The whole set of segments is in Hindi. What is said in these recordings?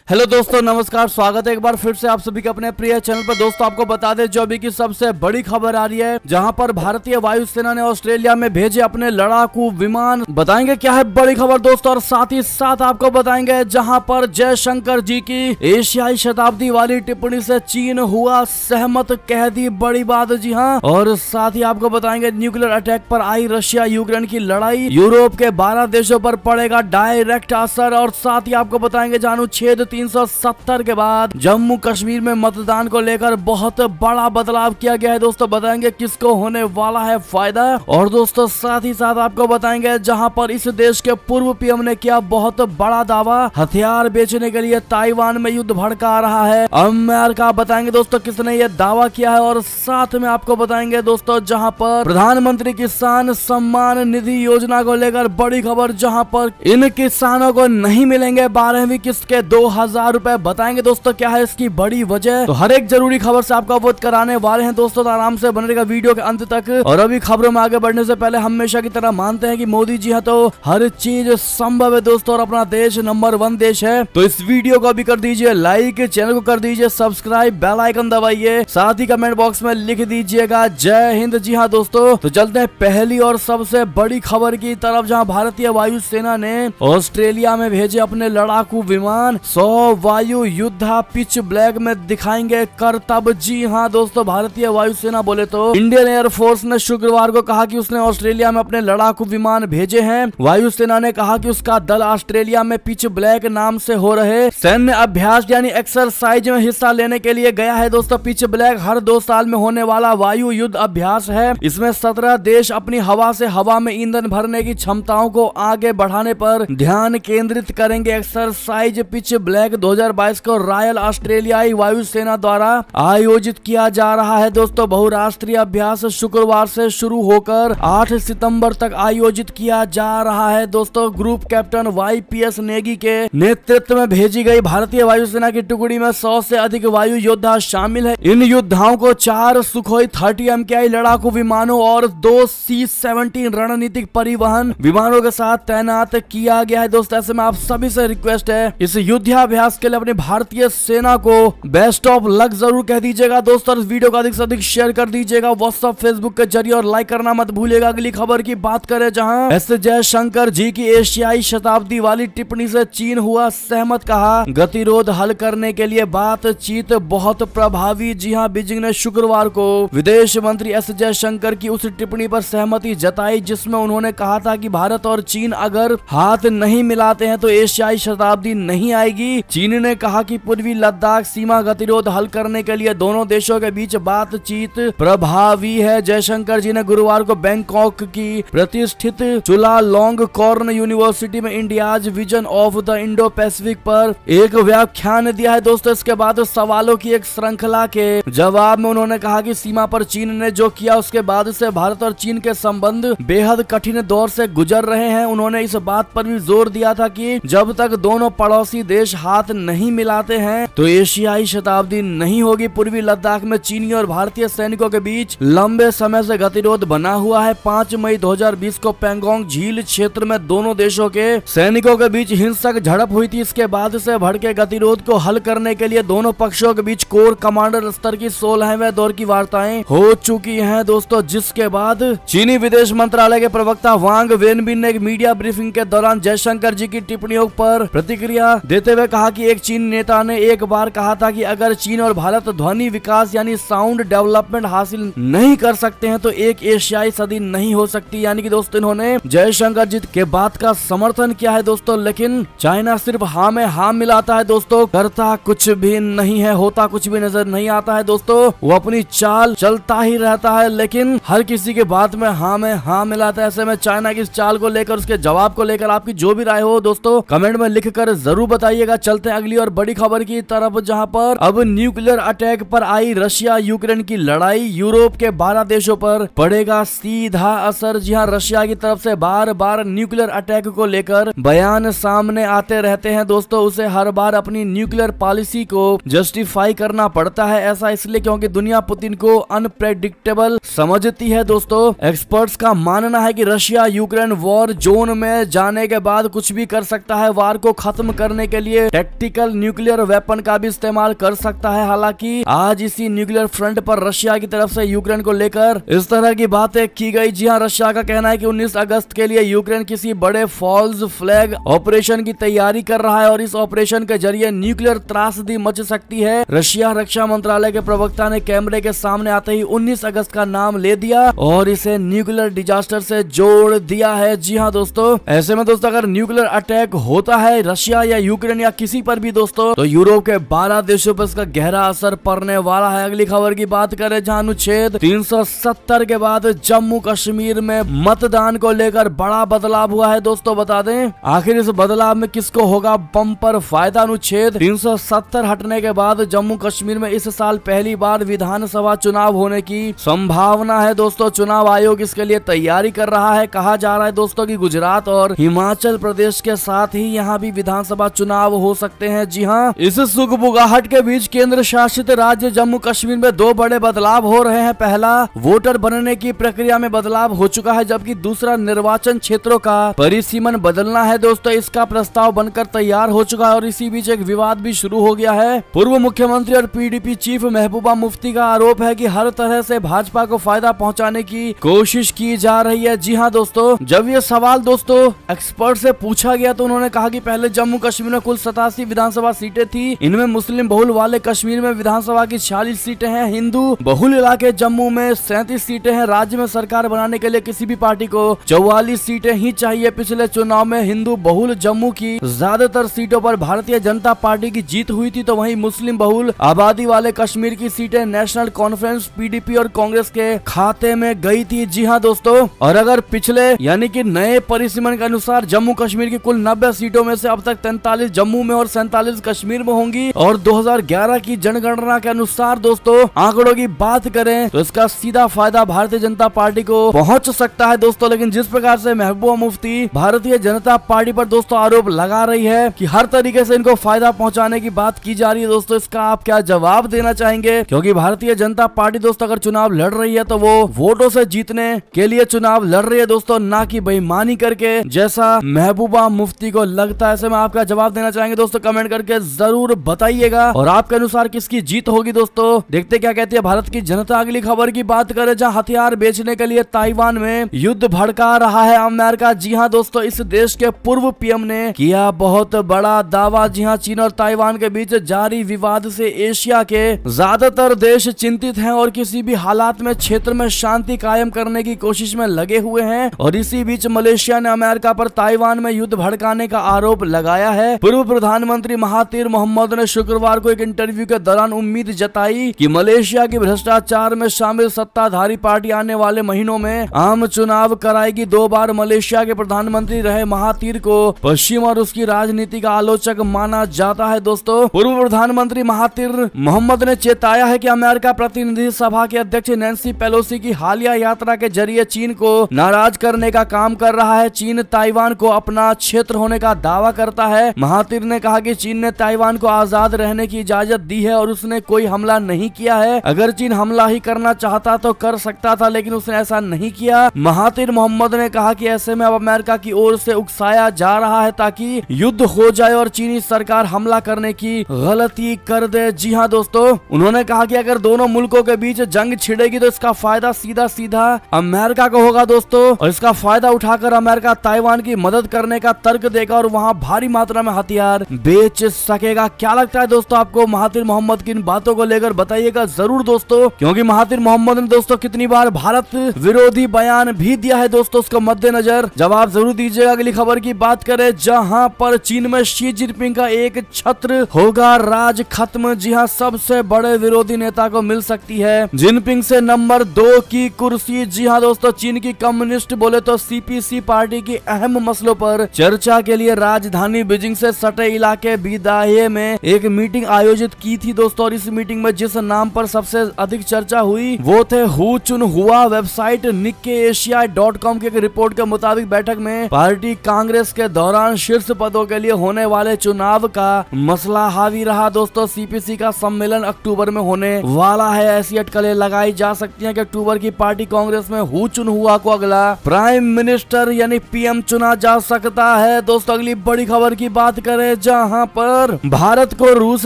हेलो दोस्तों, नमस्कार। स्वागत है एक बार फिर से आप सभी के अपने प्रिय चैनल पर। दोस्तों आपको बता दें जो अभी की सबसे बड़ी खबर आ रही है, जहां पर भारतीय वायुसेना ने ऑस्ट्रेलिया में भेजे अपने लड़ाकू विमान। बताएंगे क्या है बड़ी खबर दोस्तों, और साथ ही साथ आपको बताएंगे जहां पर जयशंकर जी की एशियाई शताब्दी वाली टिप्पणी से चीन हुआ सहमत, कह दी बड़ी बात। जी हाँ, और साथ ही आपको बताएंगे न्यूक्लियर अटैक पर आई रशिया यूक्रेन की लड़ाई, यूरोप के 12 देशों पर पड़ेगा डायरेक्ट असर। और साथ ही आपको बताएंगे जानूछेद 370 के बाद जम्मू कश्मीर में मतदान को लेकर बहुत बड़ा बदलाव किया गया है। दोस्तों बताएंगे किसको होने वाला है फायदा। और दोस्तों साथ ही साथ आपको बताएंगे जहां पर इस देश के पूर्व पीएम ने किया बहुत बड़ा दावा, हथियार बेचने के लिए ताइवान में युद्ध भड़का रहा है अमेरिका। बताएंगे दोस्तों किसने ये दावा किया है। और साथ में आपको बताएंगे दोस्तों जहां पर प्रधानमंत्री किसान सम्मान निधि योजना को लेकर बड़ी खबर, जहां पर इन किसानों को नहीं मिलेंगे 12वीं किस्त के 2000 रुपए। बताएंगे दोस्तों क्या है इसकी बड़ी वजह। तो हर एक जरूरी खबर से आपको अवगत कराने वाले हैं दोस्तों, तो आराम से बने रहेगा वीडियो के अंत तक। और अभी खबरों में आगे बढ़ने से पहले हमेशा की तरह मानते हैं कि मोदी जी है तो हर चीज संभव है दोस्तों, और अपना देश नंबर 1 देश है। तो इस वीडियो को भी कर दीजिए लाइक, चैनल को कर दीजिए सब्सक्राइब, बेल आइकन दबाइए, साथ ही कमेंट बॉक्स में लिख दीजिएगा जय हिंद। जी हाँ दोस्तों, तो चलते हैं पहली और सबसे बड़ी खबर की तरफ, जहाँ भारतीय वायुसेना ने ऑस्ट्रेलिया में भेजे अपने लड़ाकू विमान 100 वायु युद्धा पिच ब्लैक में दिखाएंगे करतब। जी हाँ दोस्तों, भारतीय वायुसेना बोले तो इंडियन एयरफोर्स ने शुक्रवार को कहा कि उसने ऑस्ट्रेलिया में अपने लड़ाकू विमान भेजे हैं। वायुसेना ने कहा कि उसका दल ऑस्ट्रेलिया में पिच ब्लैक नाम से हो रहे सैन्य अभ्यास यानी एक्सरसाइज में हिस्सा लेने के लिए गया है। दोस्तों पिच ब्लैक हर 2 साल में होने वाला वायु युद्ध अभ्यास है। इसमें 17 देश अपनी हवा से हवा में ईंधन भरने की क्षमताओं को आगे बढ़ाने पर ध्यान केंद्रित करेंगे। एक्सरसाइज पिच ब्लैक 2022 को रॉयल ऑस्ट्रेलियाई वायुसेना द्वारा आयोजित किया जा रहा है। दोस्तों बहुराष्ट्रीय अभ्यास शुक्रवार से शुरू होकर 8 सितंबर तक आयोजित किया जा रहा है। दोस्तों ग्रुप कैप्टन YPS नेगी के नेतृत्व में भेजी गई भारतीय वायुसेना की टुकड़ी में 100 से अधिक वायु योद्धा शामिल है। इन योद्धाओं को 4 सुखोई 30 MKI लड़ाकू विमानों और 2 C-17 रणनीतिक परिवहन विमानों के साथ तैनात किया गया है। दोस्तों ऐसे में आप सभी से रिक्वेस्ट है इस युद्धाभ्यास के लिए अपनी भारतीय सेना को बेस्ट ऑफ लक जरूर कह दीजिएगा दोस्तों। इस वीडियो को अधिक से अधिक शेयर कर दीजिएगा व्हाट्सएप फेसबुक के जरिए, और लाइक करना मत भूलिएगा। अगली खबर की बात करें, जहां एस जयशंकर जी की एशियाई शताब्दी वाली टिप्पणी से चीन हुआ सहमत, कहा गतिरोध हल करने के लिए बातचीत बहुत प्रभावी। जी हां, बीजिंग ने शुक्रवार को विदेश मंत्री एस जयशंकर की उस टिप्पणी पर सहमति जताई जिसमें उन्होंने कहा था कि भारत और चीन अगर हाथ नहीं मिलाते हैं तो एशियाई शताब्दी नहीं आएगी। चीन ने कहा कि पूर्वी लद्दाख सीमा गतिरोध हल करने के लिए दोनों देशों के बीच बातचीत प्रभावी है। जयशंकर जी ने गुरुवार को बैंकॉक की प्रतिष्ठित चुलालोंगकॉर्न यूनिवर्सिटी में India's vision of the Indo Pacific पर एक व्याख्यान दिया है। दोस्तों इसके बाद सवालों की एक श्रृंखला के जवाब में उन्होंने कहा कि सीमा पर चीन ने जो किया उसके बाद से भारत और चीन के संबंध बेहद कठिन दौर से गुजर रहे हैं। उन्होंने इस बात पर भी जोर दिया था कि जब तक दोनों पड़ोसी देश हाथ नहीं मिलाते हैं तो एशियाई शताब्दी नहीं होगी। पूर्वी लद्दाख में चीनी और भारतीय सैनिकों के बीच लंबे समय से गतिरोध बना हुआ है। 5 मई 2020 को पैंगोंग झील क्षेत्र में दोनों देशों के सैनिकों के बीच हिंसक झड़प हुई थी। इसके बाद से भड़के गतिरोध को हल करने के लिए दोनों पक्षों के बीच कोर कमांडर स्तर की 16वें दौर की वार्ताएं हो चुकी हैं दोस्तों, जिसके बाद चीनी विदेश मंत्रालय के प्रवक्ता वांग वेनबिन ने एक मीडिया ब्रीफिंग के दौरान जयशंकर जी की टिप्पणियों पर प्रतिक्रिया देते हुए कहा कि एक चीन नेता ने एक बार कहा था कि अगर चीन और भारत ध्वनि विकास यानी साउंड डेवलपमेंट हासिल नहीं कर सकते हैं तो एक एशियाई सदी नहीं हो सकती। यानी कि दोस्तों इन्होंने जयशंकर जी के बात का समर्थन किया है दोस्तों, लेकिन चाइना सिर्फ हाँ में हाँ मिलाता है दोस्तों, करता कुछ भी नहीं है, होता कुछ भी नजर नहीं आता है दोस्तों। वो अपनी चाल चलता ही रहता है लेकिन हर किसी के बात में हाँ मिलाता है। ऐसे में चाइना की इस चाल को लेकर, उसके जवाब को लेकर आपकी जो भी राय हो दोस्तों कमेंट में लिख कर जरूर बताइएगा। चलते हैं अगली और बड़ी खबर की तरफ, जहां पर अब न्यूक्लियर अटैक पर आई रशिया यूक्रेन की लड़ाई, यूरोप के 12 देशों पर पड़ेगा सीधा असर। जी हां, रशिया की तरफ से बार बार न्यूक्लियर अटैक को लेकर बयान सामने आते रहते हैं दोस्तों। उसे हर बार अपनी न्यूक्लियर पॉलिसी को जस्टिफाई करना पड़ता है। ऐसा इसलिए क्योंकि दुनिया पुतिन को अनप्रेडिक्टेबल समझती है दोस्तों। एक्सपर्ट्स का मानना है कि रशिया यूक्रेन वॉर जोन में जाने के बाद कुछ भी कर सकता है। वार को खत्म करने के लिए टैक्टिकल न्यूक्लियर वेपन का भी इस्तेमाल कर सकता है। हालांकि आज इसी न्यूक्लियर फ्रंट पर रशिया की तरफ से यूक्रेन को लेकर इस तरह की बातें की गई। जी हाँ, रशिया का कहना है कि 19 अगस्त के लिए यूक्रेन किसी बड़े फॉल्स फ्लैग ऑपरेशन की तैयारी कर रहा है और इस ऑपरेशन के जरिए न्यूक्लियर त्रासदी मच सकती है। रशिया रक्षा मंत्रालय के प्रवक्ता ने कैमरे के सामने आते ही 19 अगस्त का नाम ले दिया और इसे न्यूक्लियर डिजास्टर से जोड़ दिया है। जी हाँ दोस्तों, ऐसे में दोस्तों अगर न्यूक्लियर अटैक होता है रशिया या यूक्रेन या किसी पर भी दोस्तों, तो यूरोप के 12 देशों पर इसका गहरा असर पड़ने वाला है। अगली खबर की बात करें, जहां अनुच्छेद 370 के बाद जम्मू कश्मीर में मतदान को लेकर बड़ा बदलाव हुआ है। दोस्तों बता दें आखिर इस बदलाव में किसको होगा बम्पर फायदा। अनुच्छेद 370 हटने के बाद जम्मू कश्मीर में इस साल पहली बार विधानसभा चुनाव होने की संभावना है। दोस्तों चुनाव आयोग इसके लिए तैयारी कर रहा है। कहा जा रहा है दोस्तों कि गुजरात और हिमाचल प्रदेश के साथ ही यहाँ भी विधानसभा चुनाव हो सकते हैं। जी हाँ, इस सुगबुगाहट के बीच केंद्र शासित राज्य जम्मू कश्मीर में दो बड़े बदलाव हो रहे हैं। पहला, वोटर बनने की प्रक्रिया में बदलाव हो चुका है, जबकि दूसरा निर्वाचन क्षेत्रों का परिसीमन बदलना है। दोस्तों इसका प्रस्ताव बनकर तैयार हो चुका है और इसी बीच एक विवाद भी शुरू हो गया है। पूर्व मुख्यमंत्री और पीडीपी चीफ महबूबा मुफ्ती का आरोप है कि हर तरह से भाजपा को फायदा पहुंचाने की कोशिश की जा रही है। जी हाँ दोस्तों, जब ये सवाल दोस्तों एक्सपर्ट से पूछा गया तो उन्होंने कहा कि पहले जम्मू कश्मीर में कुल 87 विधानसभा सीटें थी। इनमें मुस्लिम बहुल वाले कश्मीर में विधानसभा की 46 सीटें हैं। हिंदू बहुल इलाके जम्मू में 37 सीटें हैं। राज्य में सरकार बनाने के लिए किसी भी पार्टी को 44 सीटें ही चाहिए। पिछले चुनाव में हिंदू बहुल जम्मू की ज्यादातर सीटों पर भारतीय जनता पार्टी की जीत हुई थी, तो वहीं मुस्लिम बहुल आबादी वाले कश्मीर की सीटें नेशनल कॉन्फ्रेंस, पीडीपी और कांग्रेस के खाते में गई थी। जी हाँ दोस्तों, और अगर पिछले यानी कि नए परिसीमन के अनुसार जम्मू कश्मीर की कुल 90 सीटों में से अब तक 43 जम्मू में और 47 कश्मीर में होंगी और 2011 की जनगणना के अनुसार दोस्तों आंकड़ों की बात करें तो इसका सीधा फायदा भारतीय जनता पार्टी को पहुंच सकता है दोस्तों। लेकिन जिस प्रकार से महबूबा मुफ्ती भारतीय जनता पार्टी पर दोस्तों आरोप लगा रही है कि हर तरीके से इनको फायदा पहुंचाने की बात की जा रही है, दोस्तों इसका आप क्या जवाब देना चाहेंगे? क्योंकि भारतीय जनता पार्टी दोस्तों अगर चुनाव लड़ रही है तो वो वोटों से जीतने के लिए चुनाव लड़ रही है दोस्तों, ना कि बेईमानी करके, जैसा महबूबा मुफ्ती को लगता है। ऐसे में आप क्या जवाब देना चाहेंगे दोस्तों? कमेंट करके जरूर बताइएगा। और आपके अनुसार किसकी जीत होगी दोस्तों? देखते क्या कहती है भारत की जनता। अगली खबर की बात करें, जहां हथियार बेचने के लिए ताइवान में युद्ध भड़का रहा है अमेरिका। जी हाँ दोस्तों, इस देश के पूर्व पीएम ने किया बहुत बड़ा दावा। जी हाँ, चीन और ताइवान के बीच जारी विवाद से एशिया के ज्यादातर देश चिंतित हैं और किसी भी हालात में क्षेत्र में शांति कायम करने की कोशिश में लगे हुए हैं। और इसी बीच मलेशिया ने अमेरिका पर ताइवान में युद्ध भड़काने का आरोप लगाया है। पूर्व प्रधानमंत्री महातिर मोहम्मद ने शुक्रवार को एक इंटरव्यू के दौरान उम्मीद जताई कि मलेशिया की भ्रष्टाचार में शामिल सत्ताधारी पार्टी आने वाले महीनों में आम चुनाव कराएगी। 2 बार मलेशिया के प्रधानमंत्री रहे महातिर को पश्चिम और उसकी राजनीति का आलोचक माना जाता है। दोस्तों पूर्व प्रधानमंत्री महातिर मोहम्मद ने चेताया है कि अमेरिका प्रतिनिधि सभा के अध्यक्ष नैन्सी पेलोसी की हालिया यात्रा के जरिए चीन को नाराज करने का काम कर रहा है। चीन ताइवान को अपना क्षेत्र होने का दावा करता है। महातिर ने कहा कि चीन ने ताइवान को आजाद रहने की इजाजत दी है और उसने कोई हमला नहीं किया है। अगर चीन हमला ही करना चाहता तो कर सकता था, लेकिन उसने ऐसा नहीं किया। महातिर मोहम्मद ने कहा कि ऐसे में अब अमेरिका की ओर से उकसाया जा रहा है ताकि युद्ध हो जाए और चीनी सरकार हमला करने की गलती कर दे। जी हाँ दोस्तों, उन्होंने कहा कि अगर दोनों मुल्कों के बीच जंग छिड़ेगी तो इसका फायदा सीधा सीधा अमेरिका को होगा दोस्तों, और इसका फायदा उठाकर अमेरिका ताइवान की मदद करने का तर्क देगा और वहां भारी मात्रा में हथियार बेच सकेगा। क्या लगता है दोस्तों आपको महातिर मोहम्मद की इन बातों को लेकर? बताइएगा जरूर दोस्तों, क्योंकि महातिर मोहम्मद ने दोस्तों कितनी बार भारत विरोधी बयान भी दिया है दोस्तों, उसको मद्देनजर जवाब जरूर दीजिएगा। अगली खबर की बात करें, जहां पर चीन में शी जिनपिंग का एक छत्र होगा राज खत्म। जी हाँ, सबसे बड़े विरोधी नेता को मिल सकती है जिनपिंग से नंबर 2 की कुर्सी। जी हाँ दोस्तों, चीन की कम्युनिस्ट बोले तो सीपीसी पार्टी की अहम मसलों पर चर्चा के लिए राजधानी बीजिंग से सटे इलाके बिदाये में एक मीटिंग आयोजित की थी दोस्तों, और इस मीटिंग में जिस नाम पर सबसे अधिक चर्चा हुई वो थे हु चुन हुआ। वेबसाइट nikkeiasia.com की एक रिपोर्ट के मुताबिक बैठक में पार्टी कांग्रेस के दौरान शीर्ष पदों के लिए होने वाले चुनाव का मसला हावी रहा दोस्तों। सीपीसी का सम्मेलन अक्टूबर में होने वाला है। ऐसी अटकलें लगाई जा सकती हैं कि अक्टूबर की पार्टी कांग्रेस में हु चुन हुआ को अगला प्राइम मिनिस्टर यानी पीएम चुना जा सकता है। दोस्तों अगली बड़ी खबर की बात करें, जहां पर भारत को रूस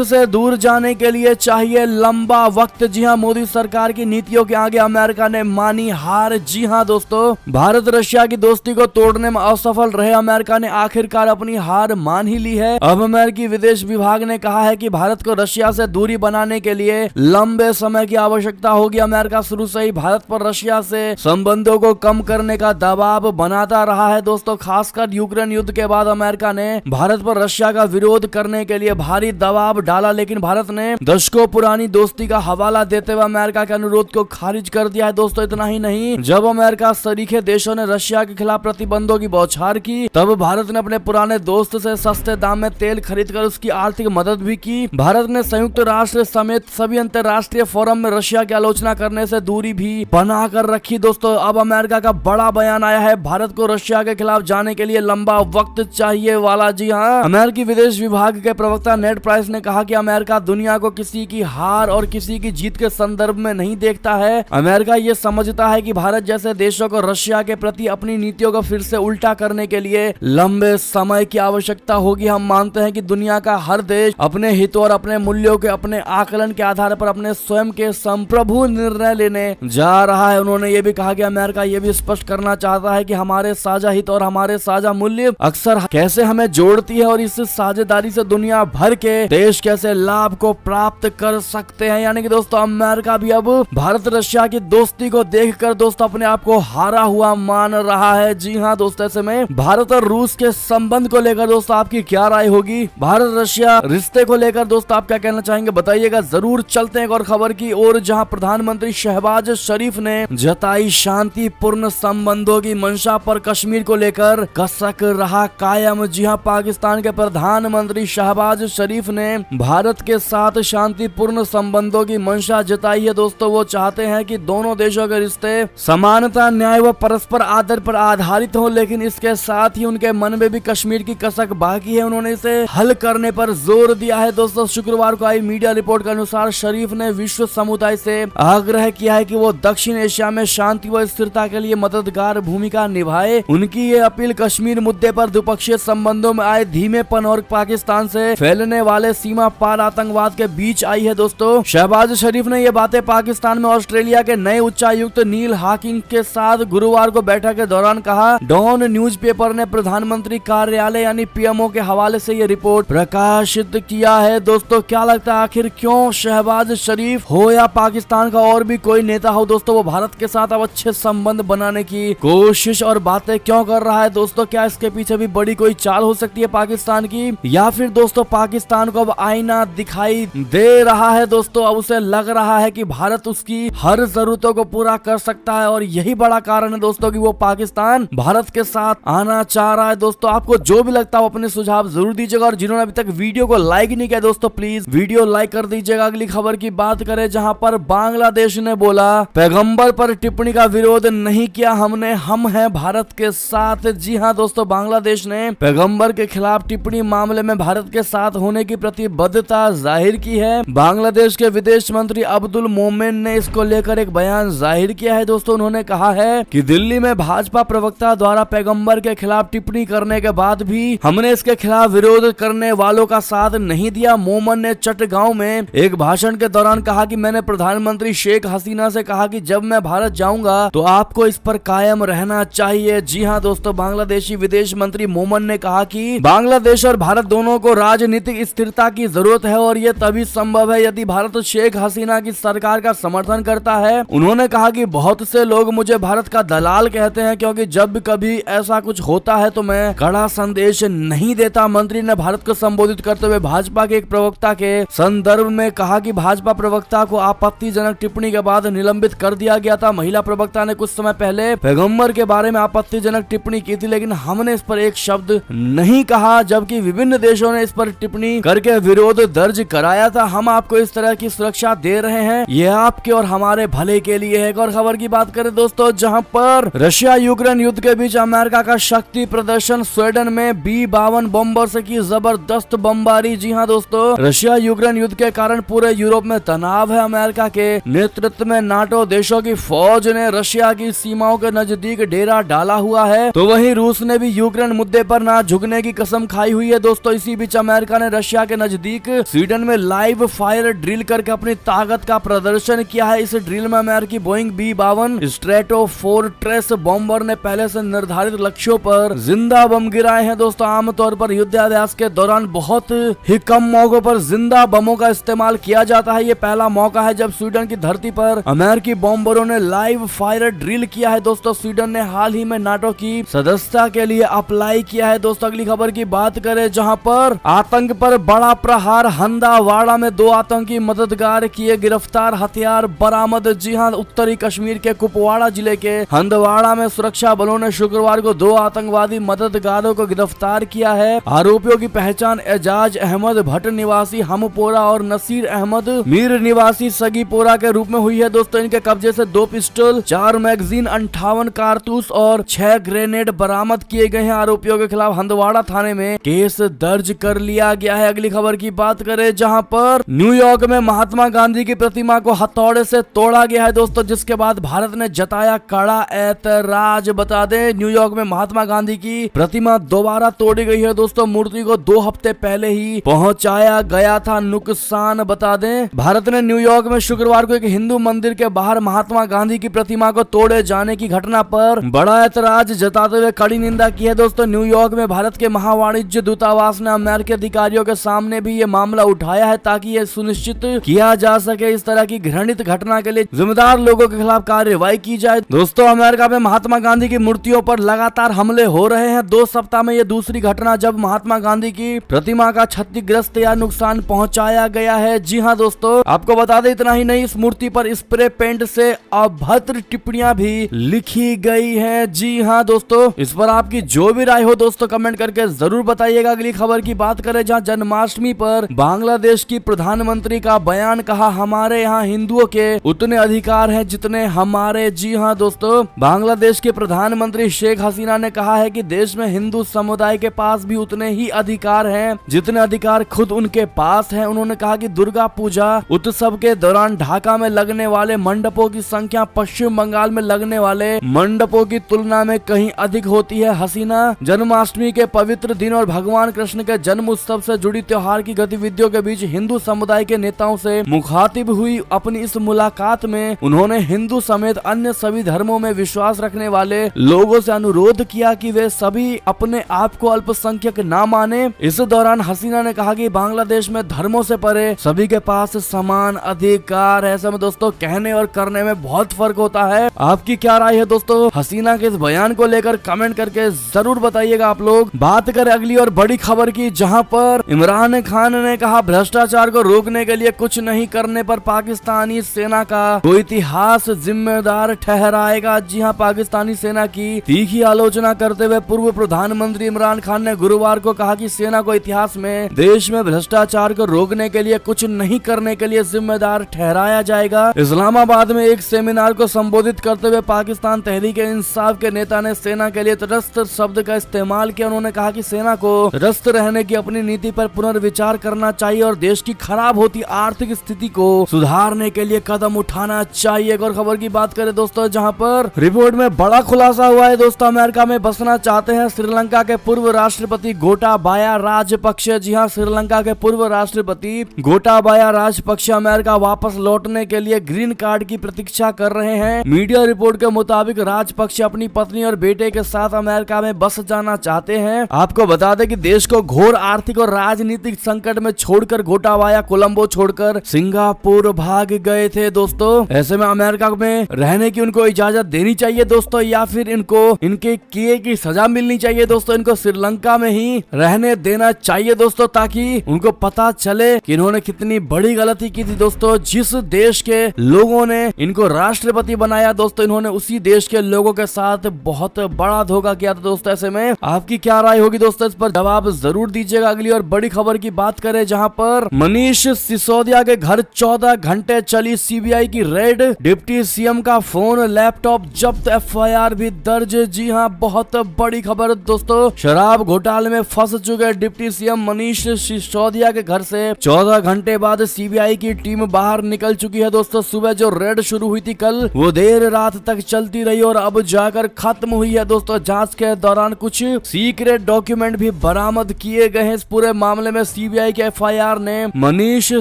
से दूर जाने के लिए चाहिए लंबा वक्त। जी हां, मोदी सरकार की नीतियों के आगे अमेरिका ने मानी हार। जी हां दोस्तों, भारत रशिया की दोस्ती को तोड़ने में असफल रहे अमेरिका ने आखिरकार अपनी हार मान ही ली है। अब अमेरिकी विदेश विभाग ने कहा है कि भारत को रशिया से दूरी बनाने के लिए लंबे समय की आवश्यकता होगी। अमेरिका शुरू से ही भारत पर रशिया से संबंधों को कम करने का दबाव बनाता रहा है दोस्तों। खासकर यूक्रेन युद्ध के बाद अमेरिका ने भारत पर रशिया का विरोध करने के लिए भारी दबाव डाला, लेकिन भारत ने दशकों पुरानी दोस्ती का हवाला देते हुए अमेरिका के अनुरोध को खारिज कर दिया है दोस्तों। इतना ही नहीं, जब अमेरिका सरीखे देशों ने रशिया के खिलाफ प्रतिबंधों की बौछार की, तब भारत ने अपने पुराने दोस्त से सस्ते दाम में तेल खरीदकर उसकी आर्थिक मदद भी की। भारत ने संयुक्त राष्ट्र समेत सभी अंतर्राष्ट्रीय फोरम में रशिया की आलोचना करने से दूरी भी बना कर रखी दोस्तों। अब अमेरिका का बड़ा बयान आया है, भारत को रशिया के खिलाफ जाने के लिए लंबा वक्त चाहिए वाला। जी हाँ, अमेरिकी विदेश विभाग के प्रवक्ता नेड प्राइस ने कहा कि अमेरिका दुनिया को किसी की हार और किसी की जीत के संदर्भ में नहीं देखता है। अमेरिका ये समझता है कि भारत जैसे देशों को रशिया के प्रति अपनी नीतियों को फिर से उल्टा करने के लिए लंबे समय की आवश्यकता होगी। हम मानते हैं कि दुनिया का हर देश अपने हितों और अपने मूल्यों के अपने आकलन के आधार पर अपने स्वयं के संप्रभु निर्णय लेने जा रहा है। उन्होंने ये भी कहा कि अमेरिका ये भी स्पष्ट करना चाहता है कि हमारे साझा हित और हमारे साझा मूल्य अक्सर कैसे हमें जोड़ती है और इस साझेदारी से दुनिया भर के देश कैसे लाभ को प्राप्त कर सकते हैं। यानी कि दोस्तों, अमेरिका भी अब भारत रशिया की दोस्ती को देखकर दोस्तों अपने आप को हारा हुआ मान रहा है। जी हाँ दोस्तों, ऐसे में भारत और रूस के संबंध को लेकर दोस्तों आपकी क्या राय होगी? भारत रशिया रिश्ते को लेकर दोस्तों आप क्या कहना चाहेंगे, बताइएगा जरूर। चलते हैं एक और खबर की ओर, जहां प्रधानमंत्री शहबाज शरीफ ने जताई शांतिपूर्ण संबंधों की मंशा पर कश्मीर को लेकर कसक रहा कायम। जी हां, पाकिस्तान के प्रधानमंत्री शहबाज शरीफ ने भारत के साथ शांतिपूर्ण संबंधों की मंशा जताई है दोस्तों। वो चाहते हैं कि दोनों देशों के रिश्ते समानता, न्याय व परस्पर आदर पर आधारित हो, लेकिन इसके साथ ही उनके मन में भी कश्मीर की कसक बाकी है। उन्होंने इसे हल करने पर जोर दिया है दोस्तों। शुक्रवार को आई मीडिया रिपोर्ट के अनुसार शरीफ ने विश्व समुदाय से आग्रह किया है कि वो दक्षिण एशिया में शांति व स्थिरता के लिए मददगार भूमिका निभाए। उनकी ये अपील कश्मीर मुद्दे पर द्विपक्षीय संबंधों में आए धीमेपन और पाकिस्तान से फैलने वाले सीमा पार आतंकवाद के बीच आई है दोस्तों। शहबाज शरीफ ने ये बातें पाकिस्तान में ऑस्ट्रेलिया के नए उच्चायुक्त नील हाकिंग के साथ गुरुवार को बैठक के दौरान कहा। डॉन न्यूज़पेपर ने प्रधानमंत्री कार्यालय यानी पीएमओ के हवाले से ये रिपोर्ट प्रकाशित किया है दोस्तों। क्या लगता है आखिर क्यों शहबाज शरीफ हो या पाकिस्तान का और भी कोई नेता हो दोस्तों, वो भारत के साथ अब अच्छे संबंध बनाने की कोशिश और बातें क्यों कर रहा है दोस्तों? क्या इसके पीछे भी बड़ी कोई चाल हो सकती है पाकिस्तान की, या फिर दोस्तों पाकिस्तान को अब आईना दिखाई दे रहा है दोस्तों? अब उसे लग रहा है कि भारत उसकी हर जरूरतों को पूरा कर सकता है और यही बड़ा कारण है दोस्तों कि वो पाकिस्तान भारत के साथ आना चाह रहा है दोस्तों। आपको जो भी लगता है अपने सुझाव जरूर दीजिएगा, और जिन्होंने अभी तक वीडियो को लाइक नहीं किया दोस्तों, प्लीज वीडियो लाइक कर दीजिएगा। अगली खबर की बात करें, जहां पर बांग्लादेश ने बोला पैगंबर पर टिप्पणी का विरोध नहीं किया हमने, हम हैं भारत के साथ। जी हां दोस्तों, बांग्लादेश ने पैगंबर के खिलाफ टिप्पणी मामले में भारत के साथ होने की प्रतिबद्धता जाहिर की है। बांग्लादेश के विदेश मंत्री अब्दुल मोमेन ने इसको लेकर एक बयान जाहिर किया है दोस्तों। उन्होंने कहा है कि दिल्ली में भाजपा प्रवक्ता द्वारा पैगंबर के खिलाफ टिप्पणी करने के बाद भी हमने इसके खिलाफ विरोध करने वालों का साथ नहीं दिया। मोमन ने चटगांव में एक भाषण के दौरान कहा कि मैंने प्रधानमंत्री शेख हसीना से कहा कि जब मैं भारत जाऊंगा तो आपको इस पर कायम रहना चाहिए। जी हां दोस्तों, बांग्लादेशी विदेश मंत्री मोमन ने कहा कि बांग्लादेश और भारत दोनों को राजनीतिक स्थिरता की जरूरत है और ये तभी संभव है यदि भारत शेख हसीना की सरकार का समर्थन करता है। उन्होंने कहा कि बहुत से लोग मुझे भारत का दलाल कहते हैं क्योंकि जब कभी ऐसा कुछ होता है तो मैं कड़ा संदेश नहीं देता। मंत्री ने भारत को संबोधित करते हुए भाजपा के एक प्रवक्ता के संदर्भ में कहा कि भाजपा प्रवक्ता को आपत्तिजनक टिप्पणी के बाद निलंबित कर दिया गया था। महिला प्रवक्ता ने कुछ समय पहले पैगंबर के बारे में आपत्तिजनक टिप्पणी की थी, लेकिन हमने इस पर एक शब्द नहीं कहा, जबकि विभिन्न देशों ने इस पर टिप्पणी करके विरोध दर्ज कराया था। हम आपको इस तरह की सुरक्षा दे रहे हैं, ये आपके और हमारे भले के लिए है। एक और खबर की बात करें दोस्तों, जहां पर रशिया यूक्रेन युद्ध के बीच अमेरिका का शक्ति प्रदर्शन, स्वीडन में B-52 बम्बर से की जबरदस्त बमबारी। जी हां दोस्तों, रशिया यूक्रेन युद्ध के कारण पूरे यूरोप में तनाव है। अमेरिका के नेतृत्व में नाटो देशों की फौज ने रशिया की सीमाओं के नजदीक डेरा डाला हुआ है, तो वहीं रूस ने भी यूक्रेन मुद्दे पर ना झुकने की कसम खाई हुई है दोस्तों। इसी बीच अमेरिका ने रशिया के नजदीक स्वीडन में लाइव फायर ड्रिल करके अपनी ताकत का प्रदर्शन किया है। इस ड्रिल में अमेरिकी बोइंग B-52 स्ट्रेटोफोर्ट्रेस बॉम्बर ने पहले से निर्धारित लक्ष्यों पर जिंदा बम गिराए हैं दोस्तों। आमतौर पर युद्धाभ्यास के दौरान बहुत ही कम मौकों पर जिंदा बमों का इस्तेमाल किया जाता है। ये पहला मौका है जब स्वीडन की धरती पर अमेरिकी बॉम्बरों ने लाइव फायर ड्रिल किया है दोस्तों। स्वीडन ने हाल ही में नाटो की सदस्यता के लिए अप्लाई किया है दोस्तों। अगली खबर की बात करें जहां पर आतंक पर बड़ा प्रहार, हंदावाड़ा में 2 आतंकी मददगार किए गिरफ्तार, हथियार बरामद। जी हां, उत्तरी कश्मीर के कुपवाड़ा जिले के हंदवाड़ा में सुरक्षा बलों ने शुक्रवार को 2 आतंकवादी मददगारों को गिरफ्तार किया है। आरोपियों की पहचान एजाज अहमद भट्ट निवासी हमपोरा और नसीर अहमद मीर निवासी सगीपोरा के रूप में हुई है दोस्तों। इनके कब्जे से 2 पिस्टल, 4 मैगजीन, 58 कारतूस और 6 ग्रेनेड बरामद किए गए हैं। आरोपियों के खिलाफ हंदवाड़ा थाने में केस दर्ज कर लिया गया है। अगली खबर की बात करें जहां पर न्यूयॉर्क में महात्मा गांधी की प्रतिमा को हथौड़े से तोड़ा गया है दोस्तों, जिसके बाद भारत ने जताया कड़ा ऐतराज। बता दें न्यूयॉर्क में महात्मा गांधी की प्रतिमा दोबारा तोड़ी गई है दोस्तों। मूर्ति को 2 हफ्ते पहले ही पहुंचाया गया था। नुकसान बता दें भारत ने न्यूयॉर्क में शुक्रवार को एक हिंदू मंदिर के बाहर महात्मा गांधी की प्रतिमा को तोड़े जाने की घटना पर बड़ा ऐतराज जताते हुए कड़ी निंदा की है दोस्तों। न्यूयॉर्क में भारत के महावाणिज्य दूतावास ने अमेरिकी अधिकारियों के सामने भी ये मामला उठाया है ताकि ये सुनिश्चित किया जा सके इस तरह की घृणित घटना के लिए जिम्मेदार लोगों के खिलाफ कार्रवाई की जाए। दोस्तों अमेरिका में महात्मा गांधी की मूर्तियों पर लगातार हमले हो रहे हैं। 2 सप्ताह में ये दूसरी घटना जब महात्मा गांधी की प्रतिमा का क्षतिग्रस्त या नुकसान पहुंचाया गया है। जी हाँ दोस्तों, आपको बता दें इतना ही नहीं, इस मूर्ति पर स्प्रे पेंट से अभद्र टिप्पणियां भी लिखी गई है। जी हाँ दोस्तों, इस पर आपकी जो भी राय हो दोस्तों कमेंट करके जरूर बताइएगा। अगली खबर की बात करें जहां जन्माष्टमी पर बांग्लादेश की प्रधानमंत्री का बयान, कहा हमारे यहाँ हिंदुओं के उतने अधिकार हैं जितने हमारे। जी हाँ दोस्तों, बांग्लादेश के प्रधानमंत्री शेख हसीना ने कहा है कि देश में हिंदू समुदाय के पास भी उतने ही अधिकार हैं जितने अधिकार खुद उनके पास हैं। उन्होंने कहा कि दुर्गा पूजा उत्सव के दौरान ढाका में लगने वाले मंडपों की संख्या पश्चिम बंगाल में लगने वाले मंडपों की तुलना में कहीं अधिक होती है। हसीना जन्माष्टमी के पवित्र दिन और भगवान कृष्ण के जन्म उत्सव से जुड़ी त्योहार की गतिविधियों के बीच हिंदू समुदाय के नेताओं से मुखातिब हुई। अपनी इस मुलाकात में उन्होंने हिंदू समेत अन्य सभी धर्मों में विश्वास रखने वाले लोगों से अनुरोध किया कि वे सभी अपने आप को अल्पसंख्यक ना माने। इस दौरान हसीना ने कहा कि बांग्लादेश में धर्मों से परे सभी के पास समान अधिकार है। ऐसे में दोस्तों कहने और करने में बहुत फर्क होता है। आपकी क्या राय है दोस्तों हसीना के इस बयान को लेकर कमेंट करके जरूर बताइएगा आप लोग। बात करें अगली और बड़ी खबर की जहां पर इमरान खान ने कहा भ्रष्टाचार को रोकने के लिए कुछ नहीं करने पर पाकिस्तानी सेना का कोई इतिहास जिम्मेदार ठहराएगा। जी हां, पाकिस्तानी सेना की तीखी आलोचना करते हुए पूर्व प्रधानमंत्री इमरान खान ने गुरुवार को कहा कि सेना को इतिहास में देश में भ्रष्टाचार को रोकने के लिए कुछ नहीं करने के लिए जिम्मेदार ठहराया जाएगा। इस्लामाबाद में एक सेमिनार को संबोधित करते हुए पाकिस्तान तहरीक-ए-इंसाफ के नेता ने सेना के लिए तटस्थ शब्द का इस्तेमाल किया। उन्होंने कहा कि सेना को तटस्थ रहने की अपनी नीति पर पुनर्विचार करना चाहिए और देश की खराब होती आर्थिक स्थिति को सुधारने के लिए कदम उठाना चाहिए। एक और खबर की बात करें दोस्तों जहां पर रिपोर्ट में बड़ा खुलासा हुआ है दोस्तों, अमेरिका में बसना चाहते हैं श्रीलंका के पूर्व राष्ट्रपति गोटाबाया राजपक्षे। जी हां, श्रीलंका के पूर्व राष्ट्रपति गोटाबाया राजपक्षे अमेरिका वापस लौटने के लिए ग्रीन कार्ड की प्रतीक्षा कर रहे हैं। मीडिया रिपोर्ट के मुताबिक राजपक्षे अपनी पत्नी और बेटे के साथ अमेरिका में बस जाना चाहते हैं। आपको बता दें कि देश को घोर आर्थिक और राजनीतिक संकट में छोड़कर गोटाबाया कोलंबो छोड़कर सिंगापुर भाग गए थे दोस्तों। ऐसे में अमेरिका में रहने की उनको इजाजत देनी चाहिए दोस्तों, या फिर इनको इनके किए की सजा मिलनी चाहिए दोस्तों। इनको श्रीलंका में ही रहने देना चाहिए दोस्तों, ताकि उनको पता चले कि इन्होंने कितनी बड़ी गलती की थी दोस्तों। जिस देश के लोगों ने इनको राष्ट्रपति बनाया दोस्तों, इन्होंने उसी देश के लोगों के साथ बहुत बड़ा धोखा किया था दोस्तों। ऐसे में आपकी क्या राय होगी दोस्तों, इस पर जवाब जरूर दीजिएगा। अगली और बड़ी खबर की बात करें जहां पर मनीष सिसोदिया के घर 14 घंटे चली सीबीआई की रेड, डिप्टी सीएम का फोन लैपटॉप जब्त, एफआईआर भी दर्ज। जी हां, बहुत बड़ी खबर दोस्तों, शराब घोटाले में फंस चुके डिप्टी सीएम मनीष सिसोदिया के घर से 14 घंटे बाद सीबीआई की टीम बाहर निकल चुकी है दोस्तों। सुबह जो रेड शुरू हुई थी कल, वो देर रात तक चलती रही और अब जाकर खत्म हुई है दोस्तों। जांच के दौरान कुछ सीक्रेट डॉक्यूमेंट भी बरामद बरामद किए गए हैं। इस पूरे मामले में सीबीआई के एफआईआर ने मनीष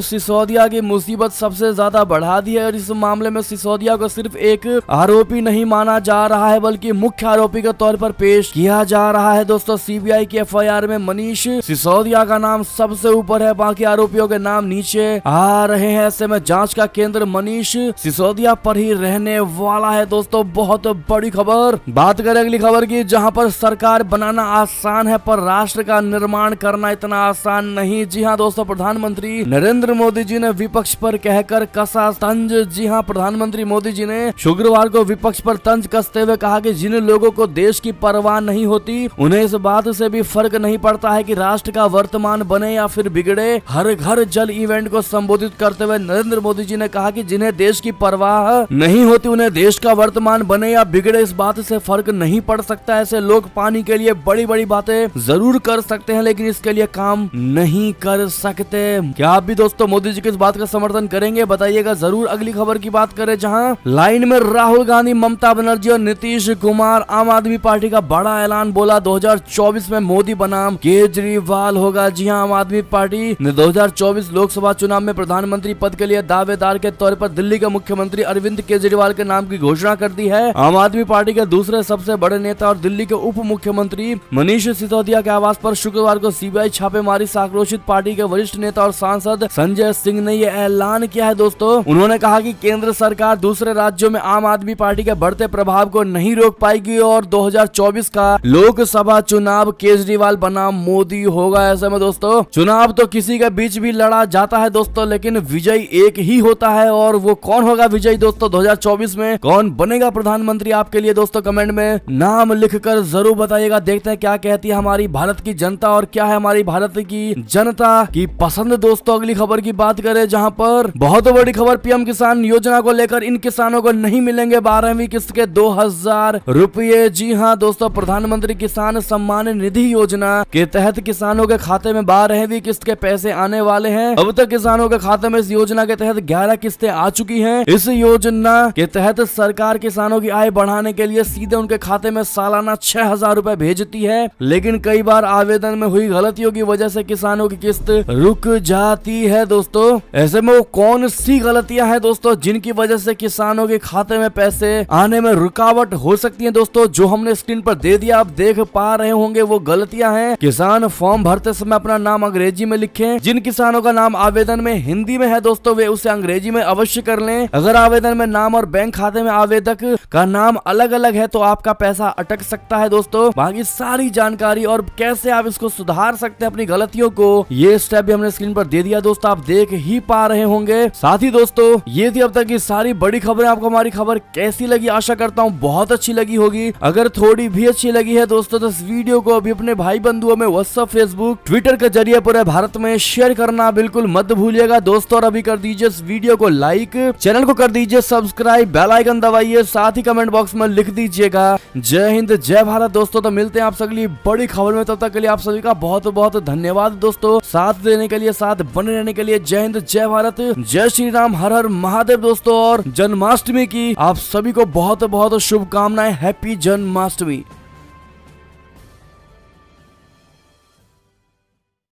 सिसोदिया की मुसीबत सबसे ज्यादा बढ़ा दी है और इस मामले में सिसोदिया को सिर्फ एक आरोपी नहीं माना जा रहा है बल्कि मुख्य आरोपी के तौर पर पेश किया जा रहा है। दोस्तों, सीबीआई की एफआईआर में मनीष सिसोदिया का नाम सबसे ऊपर है, बाकी आरोपियों के नाम नीचे आ रहे हैं। ऐसे में जांच का केंद्र मनीष सिसोदिया पर ही रहने वाला है। दोस्तों, बहुत बड़ी खबर। बात करें अगली खबर की, जहां पर सरकार बनाना आसान है पर राष्ट्र का निर्माण करना इतना आसान नहीं। जी हां दोस्तों, प्रधानमंत्री नरेंद्र मोदी जी ने विपक्ष पर कहकर कसा तंज। जी हां, प्रधानमंत्री मोदी जी ने शुक्रवार को विपक्ष पर तंज कसते हुए कहा कि जिन लोगों को देश की परवाह नहीं होती उन्हें इस बात से भी फर्क नहीं पड़ता है कि राष्ट्र का वर्तमान बने या फिर बिगड़े। हर घर जल इवेंट को संबोधित करते हुए नरेंद्र मोदी जी ने कहा कि जिन्हें देश की परवाह नहीं होती उन्हें देश का वर्तमान बने या बिगड़े इस बात से फर्क नहीं पड़ सकता। ऐसे लोग पानी के लिए बड़ी बड़ी बातें जरूर कर सकते हैं लेकिन इसके लिए काम नहीं कर सकते। क्या आप भी दोस्तों मोदी जी की इस बात का समर्थन करेंगे? बताइएगा जरूर। अगली खबर की बात करें, जहां लाइन में राहुल गांधी, ममता बनर्जी और नीतीश कुमार। आम आदमी पार्टी का बड़ा ऐलान, बोला 2024 में मोदी बनाम केजरीवाल होगा। जी हां, आम आदमी पार्टी ने 2024 लोकसभा चुनाव में प्रधानमंत्री पद के लिए दावेदार के तौर पर दिल्ली के मुख्यमंत्री अरविंद केजरीवाल के नाम की घोषणा कर दी है। आम आदमी पार्टी के दूसरे सबसे बड़े नेता और दिल्ली के उप मुख्यमंत्री मनीष सिसोदिया के आवास पर शुक्रवार को सीबीआई छापेमारी से आक्रोशित पार्टी के वरिष्ठ नेता और सांसद संजय सिंह ने यह ऐलान किया है। दोस्तों, उन्होंने कहा कि केंद्र सरकार दूसरे राज्यों में आम आदमी पार्टी के बढ़ते प्रभाव को नहीं रोक पाएगी और 2024 का लोकसभा चुनाव केजरीवाल बनाम मोदी होगा। ऐसे में दोस्तों, चुनाव तो किसी के बीच भी लड़ा जाता है दोस्तों, लेकिन विजयी एक ही होता है और वो कौन होगा विजयी? दोस्तों, 2024 में कौन बनेगा प्रधानमंत्री आपके लिए? दोस्तों, कमेंट में नाम लिखकर जरूर बताइएगा। देखते हैं क्या कहती है हमारी भारत की जनता और क्या है हमारी भारत की जनता की पसंद। दोस्तों, अगली खबर की बात करें, जहां पर बहुत बड़ी खबर, पीएम किसान योजना को लेकर इन किसानों को नहीं मिलेंगे 12वीं किस्त के 2000 रुपए। जी हां दोस्तों, प्रधानमंत्री किसान सम्मान निधि योजना के तहत किसानों के खाते में 12वीं किस्त के पैसे आने वाले हैं। अब तक किसानों के खाते में इस योजना के तहत 11 किस्तें आ चुकी हैं। इस योजना के तहत सरकार किसानों की आय बढ़ाने के लिए सीधे उनके खाते में सालाना 6000 रुपए भेजती है, लेकिन कई बार आवेदन में हुई गलतियों की वजह से किसानों की किस्त रुक जाती है। दोस्तों, ऐसे में वो कौन सी गलतियां हैं दोस्तों जिनकी वजह से किसानों के खाते में पैसे आने में रुकावट हो सकती है? दोस्तों, जो हमने स्क्रीन पर दे दिया, आप देख पा रहे होंगे वो गलतियां हैं। किसान फॉर्म भरते समय अपना नाम अंग्रेजी में लिखें। जिन किसानों का नाम आवेदन में हिंदी में है दोस्तों, वे उसे अंग्रेजी में अवश्य कर लें। अगर आवेदन में नाम और बैंक खाते में आवेदक का नाम अलग अलग है तो आपका पैसा अटक सकता है। दोस्तों, बाकी सारी जानकारी और कैसे आप इसको सुधार सकते हैं अपनी गलतियों को, ये स्टेप भी हमने स्क्रीन पर दे दिया दोस्तों, आप देख ही पा रहे होंगे। साथ ही दोस्तों, ये थी अब तक की सारी बड़ी खबरें। आपको हमारी खबर कैसी लगी? आशा करता हूँ बहुत अच्छी लगी होगी। अगर थोड़ी भी अच्छी लगी है दोस्तों तो इस वीडियो को अभी अपने भाई बंधुओं में व्हाट्सएप, फेसबुक, ट्विटर के जरिए पूरे भारत में शेयर करना बिल्कुल मत भूलिएगा दोस्तों। और अभी कर दीजिए इस वीडियो को लाइक, चैनल को कर दीजिए सब्सक्राइब, बेल आइकन दबाइए, साथ ही कमेंट बॉक्स में लिख दीजिएगा जय हिंद जय भारत। दोस्तों, तो मिलते हैं आप अगली बड़ी खबर में, तब तक के लिए आप सभी का बहुत बहुत धन्यवाद दोस्तों। साथ देने के लिए, साथ बने रहने के लिए जय हिंद जय भारत, जय श्री राम, हर हर महादेव दोस्तों। और जन्माष्टमी की आप सभी को बहुत बहुत शुभकामनाएं। हैप्पी जन्माष्टमी।